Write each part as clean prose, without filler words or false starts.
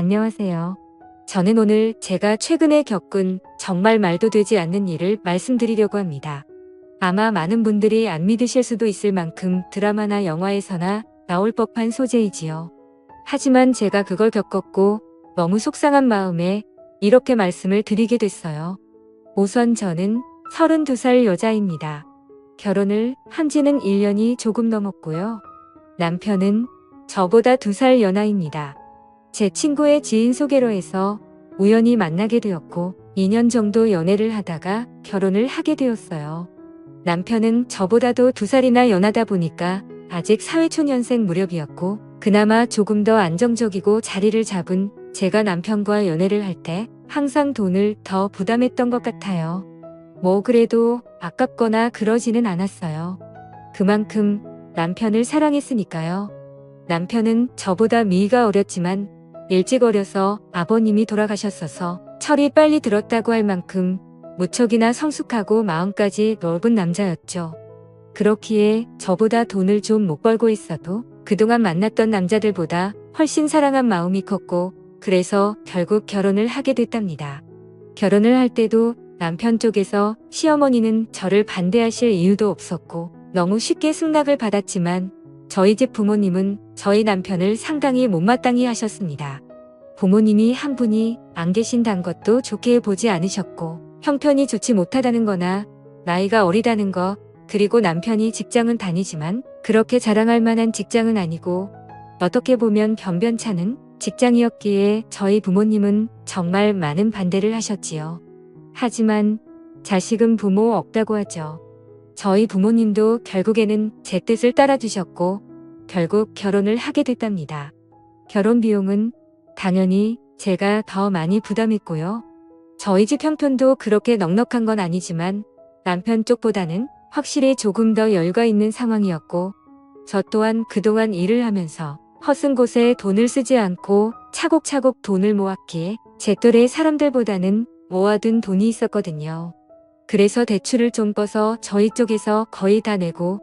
안녕하세요. 저는 오늘 제가 최근에 겪은 정말 말도 되지 않는 일을 말씀드리려고 합니다. 아마 많은 분들이 안 믿으실 수도 있을 만큼 드라마나 영화에서나 나올 법한 소재이지요. 하지만 제가 그걸 겪었고 너무 속상한 마음에 이렇게 말씀을 드리게 됐어요. 우선 저는 32살 여자입니다. 결혼을 한 지는 1년이 조금 넘었고요. 남편은 저보다 2살 연하입니다. 제 친구의 지인 소개로 해서 우연히 만나게 되었고 2년 정도 연애를 하다가 결혼을 하게 되었어요. 남편은 저보다도 2살이나 연하다 보니까 아직 사회초년생 무렵이었고 그나마 조금 더 안정적이고 자리를 잡은 제가 남편과 연애를 할 때 항상 돈을 더 부담했던 것 같아요. 뭐 그래도 아깝거나 그러지는 않았어요. 그만큼 남편을 사랑했으니까요. 남편은 저보다 미가 어렸지만 일찍 어려서 아버님이 돌아가셨어서 철이 빨리 들었다고 할 만큼 무척이나 성숙하고 마음까지 넓은 남자였죠. 그렇기에 저보다 돈을 좀 못 벌고 있어도 그동안 만났던 남자들보다 훨씬 사랑한 마음이 컸고 그래서 결국 결혼을 하게 됐답니다. 결혼을 할 때도 남편 쪽에서 시어머니는 저를 반대하실 이유도 없었고 너무 쉽게 승낙을 받았지만 저희 집 부모님은 저희 남편을 상당히 못마땅히 하셨습니다. 부모님이 한 분이 안 계신다는 것도 좋게 보지 않으셨고 형편이 좋지 못하다는 거나 나이가 어리다는 거 그리고 남편이 직장은 다니지만 그렇게 자랑할 만한 직장은 아니고 어떻게 보면 변변찮은 직장이었기에 저희 부모님은 정말 많은 반대를 하셨지요. 하지만 자식은 부모 없다고 하죠. 저희 부모님도 결국에는 제 뜻을 따라주셨고 결국 결혼을 하게 됐답니다. 결혼 비용은 당연히 제가 더 많이 부담했고요. 저희 집 형편도 그렇게 넉넉한 건 아니지만 남편 쪽보다는 확실히 조금 더 여유가 있는 상황이었고 저 또한 그동안 일을 하면서 허슨 곳에 돈을 쓰지 않고 차곡차곡 돈을 모았기에 제 또래 사람들보다는 모아둔 돈이 있었거든요. 그래서 대출을 좀 꿔서 저희 쪽에서 거의 다 내고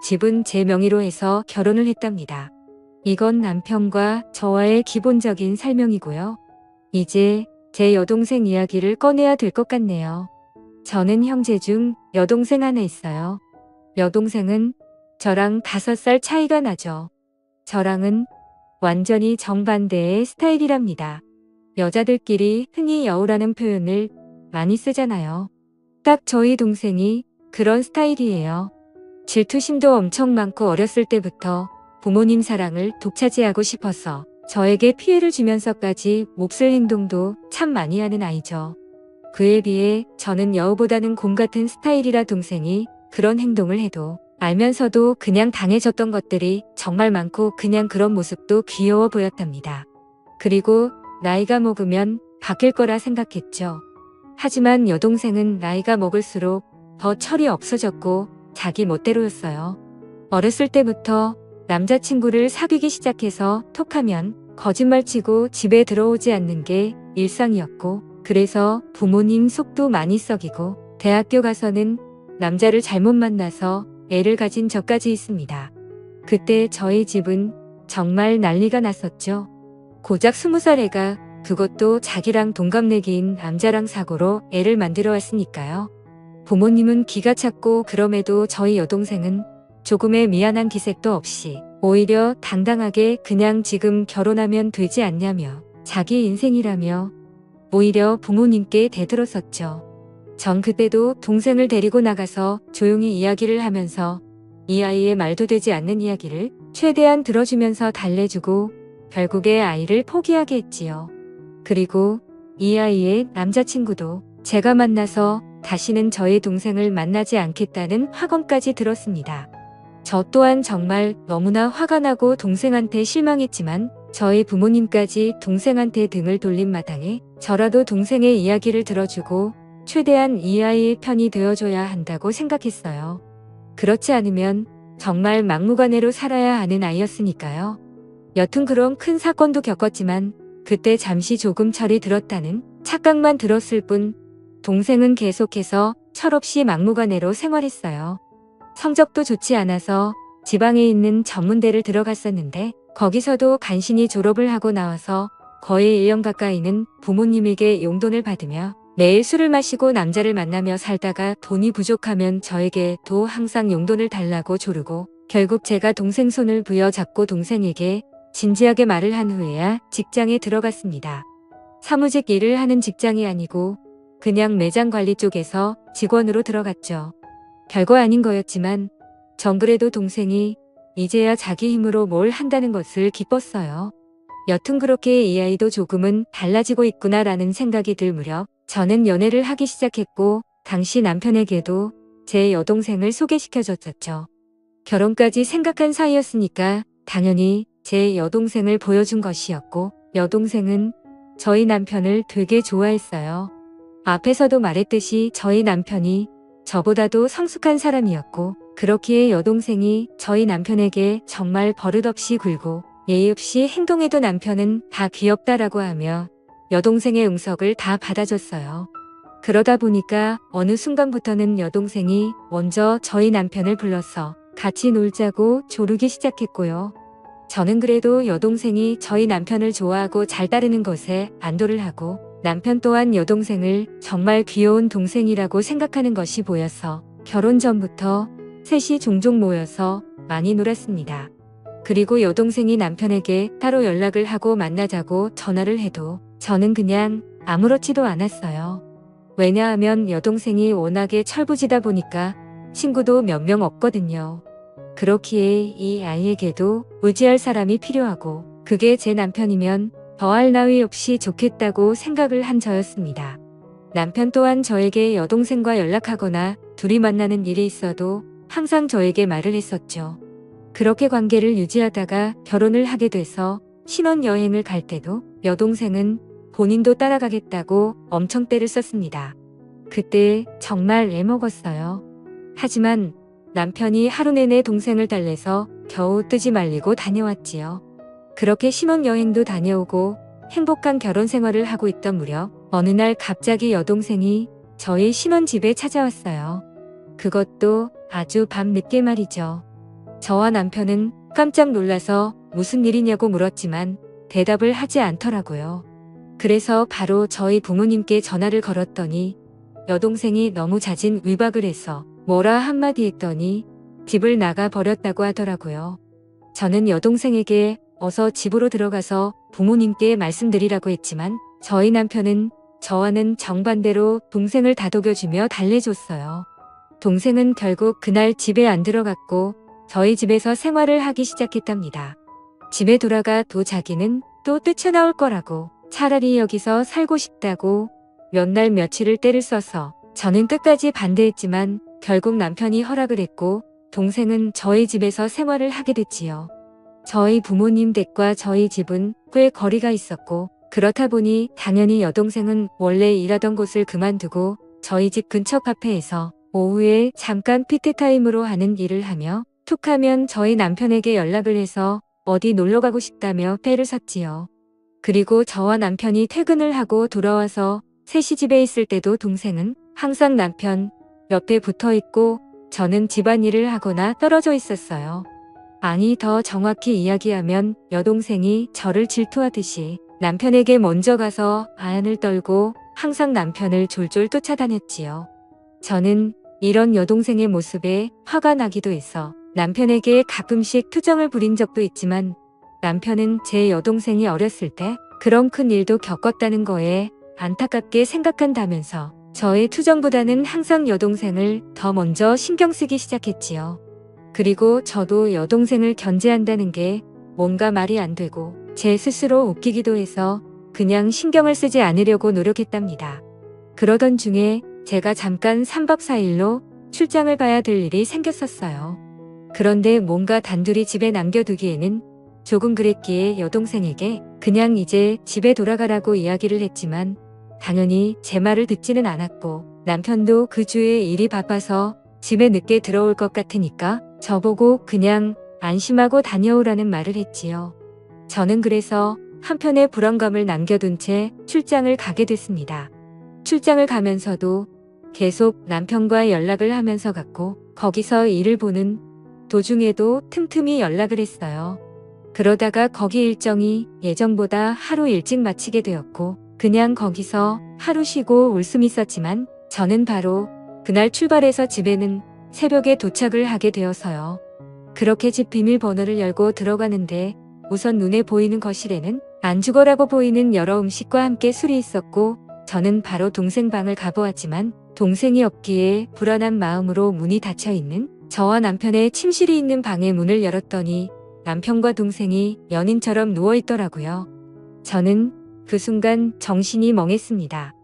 집은 제 명의로 해서 결혼을 했답니다. 이건 남편과 저와의 기본적인 설명이고요. 이제 제 여동생 이야기를 꺼내야 될 것 같네요. 저는 형제 중 여동생 하나 있어요. 여동생은 저랑 5살 차이가 나죠. 저랑은 완전히 정반대의 스타일이랍니다. 여자들끼리 흔히 여우라는 표현을 많이 쓰잖아요. 딱 저희 동생이 그런 스타일이에요. 질투심도 엄청 많고 어렸을 때부터 부모님 사랑을 독차지하고 싶어서 저에게 피해를 주면서까지 몹쓸 행동도 참 많이 하는 아이죠. 그에 비해 저는 여우보다는 곰 같은 스타일이라 동생이 그런 행동을 해도 알면서도 그냥 당해졌던 것들이 정말 많고 그냥 그런 모습도 귀여워 보였답니다. 그리고 나이가 먹으면 바뀔 거라 생각했죠. 하지만 여동생은 나이가 먹을수록 더 철이 없어졌고 자기 멋대로였어요. 어렸을 때부터 남자친구를 사귀기 시작해서 톡하면 거짓말치고 집에 들어오지 않는 게 일상이었고 그래서 부모님 속도 많이 썩이고 대학교 가서는 남자를 잘못 만나서 애를 가진 저까지 있습니다. 그때 저희 집은 정말 난리가 났었죠. 고작 20살 애가 그것도 자기랑 동갑내기인 남자랑 사고로 애를 만들어 왔으니까요. 부모님은 기가 찼고 그럼에도 저희 여동생은 조금의 미안한 기색도 없이 오히려 당당하게 그냥 지금 결혼하면 되지 않냐며 자기 인생이라며 오히려 부모님께 대들었었죠. 전 그때도 동생을 데리고 나가서 조용히 이야기를 하면서 이 아이의 말도 되지 않는 이야기를 최대한 들어주면서 달래주고 결국에 아이를 포기하게 했지요. 그리고 이 아이의 남자친구도 제가 만나서 다시는 저희 동생을 만나지 않겠다는 확언까지 들었습니다. 저 또한 정말 너무나 화가 나고 동생한테 실망했지만 저희 부모님까지 동생한테 등을 돌린 마당에 저라도 동생의 이야기를 들어주고 최대한 이 아이의 편이 되어줘야 한다고 생각했어요. 그렇지 않으면 정말 막무가내로 살아야 하는 아이였으니까요. 여튼 그런 큰 사건도 겪었지만 그때 잠시 조금 철이 들었다는 착각만 들었을 뿐 동생은 계속해서 철없이 막무가내로 생활했어요. 성적도 좋지 않아서 지방에 있는 전문대를 들어갔었는데 거기서도 간신히 졸업을 하고 나와서 거의 1년 가까이는 부모님에게 용돈을 받으며 매일 술을 마시고 남자를 만나며 살다가 돈이 부족하면 저에게도 항상 용돈을 달라고 조르고 결국 제가 동생 손을 부여잡고 동생에게 진지하게 말을 한 후에야 직장에 들어갔습니다. 사무직 일을 하는 직장이 아니고 그냥 매장 관리 쪽에서 직원으로 들어갔죠. 별거 아닌 거였지만 전 그래도 동생이 이제야 자기 힘으로 뭘 한다는 것을 기뻤어요. 여튼 그렇게 이 아이도 조금은 달라지고 있구나라는 생각이 들 무렵 저는 연애를 하기 시작했고 당시 남편에게도 제 여동생을 소개시켜줬었죠. 결혼까지 생각한 사이였으니까 당연히 제 여동생을 보여준 것이었고 여동생은 저희 남편을 되게 좋아했어요. 앞에서도 말했듯이 저희 남편이 저보다도 성숙한 사람이었고 그렇기에 여동생이 저희 남편에게 정말 버릇없이 굴고 예의 없이 행동해도 남편은 다 귀엽다라고 하며 여동생의 응석을 다 받아줬어요. 그러다 보니까 어느 순간부터는 여동생이 먼저 저희 남편을 불러서 같이 놀자고 조르기 시작했고요. 저는 그래도 여동생이 저희 남편을 좋아하고 잘 따르는 것에 안도를 하고 남편 또한 여동생을 정말 귀여운 동생이라고 생각하는 것이 보여서 결혼 전부터 셋이 종종 모여서 많이 놀았습니다. 그리고 여동생이 남편에게 따로 연락을 하고 만나자고 전화를 해도 저는 그냥 아무렇지도 않았어요. 왜냐하면 여동생이 워낙에 철부지다 보니까 친구도 몇 명 없거든요. 그렇기에 이 아이에게도 의지할 사람이 필요하고 그게 제 남편이면 더할 나위 없이 좋겠다고 생각을 한 저였습니다. 남편 또한 저에게 여동생과 연락하거나 둘이 만나는 일이 있어도 항상 저에게 말을 했었죠. 그렇게 관계를 유지하다가 결혼을 하게 돼서 신혼여행을 갈 때도 여동생은 본인도 따라가겠다고 엄청 떼를 썼습니다. 그때 정말 애먹었어요. 하지만 남편이 하루 내내 동생을 달래서 겨우 뜨지 말리고 다녀왔지요. 그렇게 신혼여행도 다녀오고 행복한 결혼 생활을 하고 있던 무렵 어느 날 갑자기 여동생이 저희 신혼집에 찾아왔어요. 그것도 아주 밤늦게 말이죠. 저와 남편은 깜짝 놀라서 무슨 일이냐고 물었지만 대답을 하지 않더라고요. 그래서 바로 저희 부모님께 전화를 걸었더니 여동생이 너무 잦은 위박을 해서 뭐라 한마디 했더니 집을 나가 버렸다고 하더라고요. 저는 여동생에게 어서 집으로 들어가서 부모님께 말씀드리라고 했지만 저희 남편은 저와는 정반대로 동생을 다독여주며 달래줬어요. 동생은 결국 그날 집에 안 들어갔고 저희 집에서 생활을 하기 시작했답니다. 집에 돌아가도 자기는 또 뛰쳐나올 거라고 차라리 여기서 살고 싶다고 몇 날 며칠을 떼를 써서 저는 끝까지 반대했지만 결국 남편이 허락을 했고 동생은 저희 집에서 생활을 하게 됐지요. 저희 부모님 댁과 저희 집은 꽤 거리가 있었고 그렇다 보니 당연히 여동생은 원래 일하던 곳을 그만두고 저희 집 근처 카페에서 오후에 잠깐 피트타임으로 하는 일을 하며 툭하면 저희 남편에게 연락을 해서 어디 놀러 가고 싶다며 패를 샀지요. 그리고 저와 남편이 퇴근을 하고 돌아와서 셋이 집에 있을 때도 동생은 항상 남편 옆에 붙어 있고 저는 집안일을 하거나 떨어져 있었어요. 아니 더 정확히 이야기하면 여동생이 저를 질투하듯이 남편에게 먼저 가서 아안을 떨고 항상 남편을 졸졸 쫓아다녔지요. 저는 이런 여동생의 모습에 화가 나기도 해서 남편에게 가끔씩 투정을 부린 적도 있지만 남편은 제 여동생이 어렸을 때 그런 큰 일도 겪었다는 거에 안타깝게 생각한다면서 저의 투정보다는 항상 여동생을 더 먼저 신경 쓰기 시작했지요. 그리고 저도 여동생을 견제한다는 게 뭔가 말이 안 되고 제 스스로 웃기기도 해서 그냥 신경을 쓰지 않으려고 노력했답니다. 그러던 중에 제가 잠깐 3박 4일로 출장을 가야 될 일이 생겼었어요. 그런데 뭔가 단둘이 집에 남겨두기에는 조금 그랬기에 여동생에게 그냥 이제 집에 돌아가라고 이야기를 했지만 당연히 제 말을 듣지는 않았고 남편도 그 주에 일이 바빠서 집에 늦게 들어올 것 같으니까 저보고 그냥 안심하고 다녀오라는 말을 했지요. 저는 그래서 한편의 불안감을 남겨둔 채 출장을 가게 됐습니다. 출장을 가면서도 계속 남편과 연락을 하면서 갔고 거기서 일을 보는 도중에도 틈틈이 연락을 했어요. 그러다가 거기 일정이 예정보다 하루 일찍 마치게 되었고 그냥 거기서 하루 쉬고 올 수는 있었지만 저는 바로 그날 출발해서 집에는 새벽에 도착을 하게 되어서요. 그렇게 집 비밀번호를 열고 들어가는데 우선 눈에 보이는 거실에는 안주거라고 보이는 여러 음식과 함께 술이 있었고 저는 바로 동생 방을 가보았지만 동생이 없기에 불안한 마음으로 문이 닫혀 있는 저와 남편의 침실이 있는 방의 문을 열었더니 남편과 동생이 연인처럼 누워있더라고요. 저는 그 순간 정신이 멍했습니다.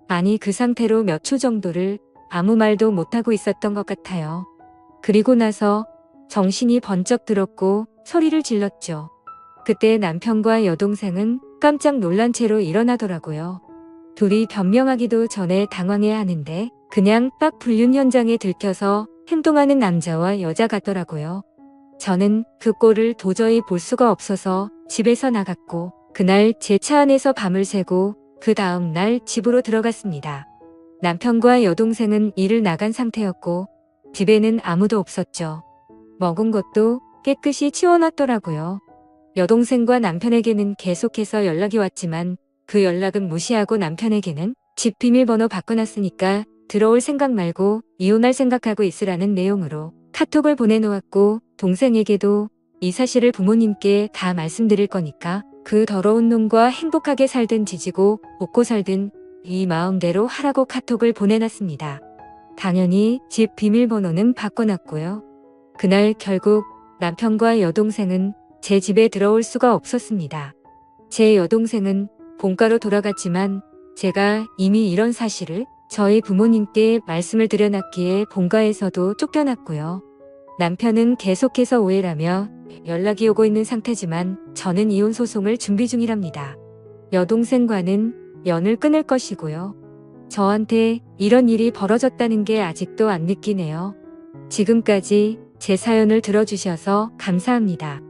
아니 그 상태로 몇 초 정도를 아무 말도 못하고 있었던 것 같아요. 그리고 나서 정신이 번쩍 들었고 소리를 질렀죠. 그때 남편과 여동생은 깜짝 놀란 채로 일어나더라고요. 둘이 변명하기도 전에 당황해야 하는데 그냥 딱 불륜 현장에 들켜서 행동하는 남자와 여자 같더라고요. 저는 그 꼴을 도저히 볼 수가 없어서 집에서 나갔고 그날 제 차 안에서 밤을 새고 그 다음 날 집으로 들어갔습니다. 남편과 여동생은 일을 나간 상태였고 집에는 아무도 없었죠. 먹은 것도 깨끗이 치워놨더라고요. 여동생과 남편에게는 계속해서 연락이 왔지만 그 연락은 무시하고 남편에게는 집 비밀번호 바꿔놨으니까 들어올 생각 말고 이혼할 생각하고 있으라는 내용으로 카톡을 보내놓았고 동생에게도 이 사실을 부모님께 다 말씀드릴 거니까 그 더러운 놈과 행복하게 살든 지지고 볶고 살든 이 마음대로 하라고 카톡을 보내놨습니다. 당연히 집 비밀번호는 바꿔놨고요. 그날 결국 남편과 여동생은 제 집에 들어올 수가 없었습니다. 제 여동생은 본가로 돌아갔지만 제가 이미 이런 사실을 저희 부모님께 말씀을 드려놨기에 본가에서도 쫓겨났고요. 남편은 계속해서 오해라며 연락이 오고 있는 상태지만 저는 이혼 소송을 준비 중이랍니다. 여동생과는 연을 끊을 것이고요. 저한테 이런 일이 벌어졌다는 게 아직도 안 느끼네요. 지금까지 제 사연을 들어주셔서 감사합니다.